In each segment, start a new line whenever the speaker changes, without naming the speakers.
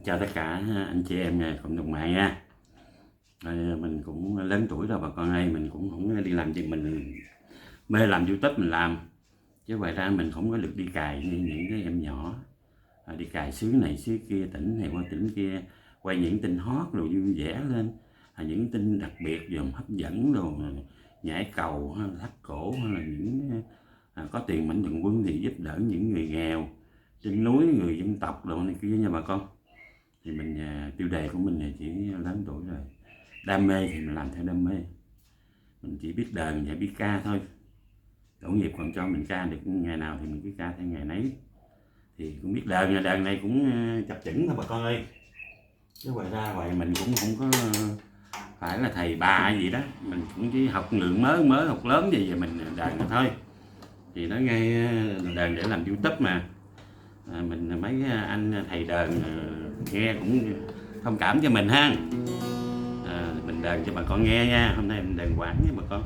Chào tất cả anh chị em cộng đồng mạng nha. Mình cũng lớn tuổi rồi bà con ơi, mình cũng không đi làm gì, mình mê làm YouTube mình làm, chứ ngoài ra mình không có được đi cài như những cái em nhỏ, đi cài xứ này xứ kia, tỉnh này qua tỉnh kia, quay những tin hot rồi vui vẻ lên, những tin đặc biệt dòng hấp dẫn rồi nhảy cầu hay là thắt cổ, hay là những có tiền mạnh thường quân thì giúp đỡ những người nghèo trên núi, người dân tộc đồ này kia nha bà con. Thì mình tiêu đề của mình thì chỉ lớn tuổi rồi, đam mê thì mình làm theo đam mê, mình chỉ biết đờn và biết ca thôi. Tổ nghiệp còn cho mình ca được ngày nào thì mình cứ ca theo ngày nấy. Thì cũng biết đờn này cũng chập chững thôi bà con ơi, chứ ngoài ra vậy mình cũng không có phải là thầy bà gì đó, mình cũng chỉ học lượng mới học lớn gì vậy mình đờn thôi. Thì nói ngay đờn để làm YouTube mà, mình mấy anh thầy đờn nghe cũng thông cảm cho mình ha. Mình đờn cho bà con nghe nha, hôm nay mình đờn quảng với bà con.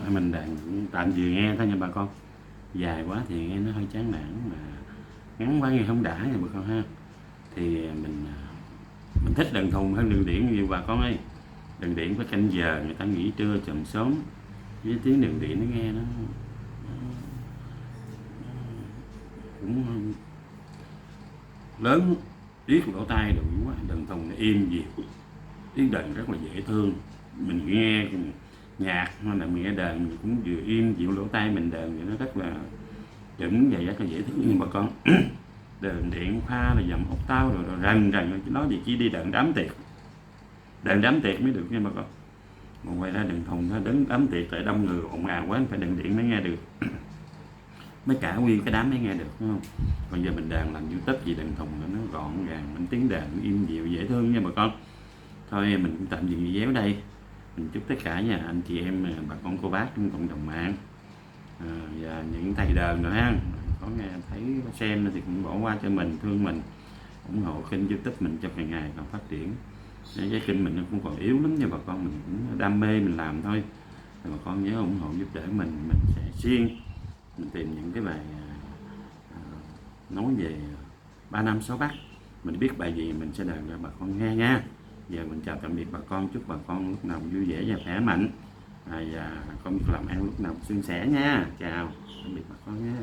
mình đàn tạm vừa nghe thôi nha bà con, dài quá thì nghe nó hơi chán nản, mà ngắn quá nghe không đã nha bà con ha. Thì mình thích đàn thùng hơn đàn điện nhiều bà con ơi. Đàn điện phải canh giờ người ta nghỉ trưa chậm sớm, với tiếng đàn điện nó nghe nó cũng lớn, tiếc lỗ tai rồi quá. Đàn thùng nó im gì, tiếng đàn rất là dễ thương, mình nghe nhạc hay là mình nghe đàn mình cũng vừa im dịu lỗ tai mình, đàn thì nó rất là chuẩn và rất là dễ thương nhưng bà con. Đàn điện pha là dầm ốc tao rồi rần nó thì chỉ đi đàn đám tiệc, đàn đám tiệc mới được nha bà con. Còn ngoài ra đàn thùng nó đến đám tiệc tại đông người ồn ào quá phải đàn điện mới nghe được, mới cả nguyên cái đám mới nghe được, đúng không? Còn giờ mình đàn làm YouTube gì đàn thùng nó gọn gàng, mình tiếng đàn nó im dịu dễ thương nha bà con. Thôi mình cũng tạm dừng video đây. Mình chúc tất cả nhà anh chị em, bà con cô bác trong cộng đồng mạng và những thầy đờn nữa ha, có nghe thấy có xem thì cũng bỏ qua cho mình, thương mình, ủng hộ kênh YouTube mình cho ngày ngày còn phát triển. Cái kênh mình nó cũng còn yếu lắm nha bà con, mình cũng đam mê mình làm thôi. Bà con nhớ ủng hộ giúp đỡ mình sẽ xuyên mình tìm những cái bài nói về 3 năm 6 Bắc. Mình biết bài gì mình sẽ đàn cho bà con nghe nha. Giờ mình chào tạm biệt bà con, chúc bà con lúc nào vui vẻ và khỏe mạnh, và công việc làm ăn lúc nào suôn sẻ nha. Chào tạm biệt bà con nha.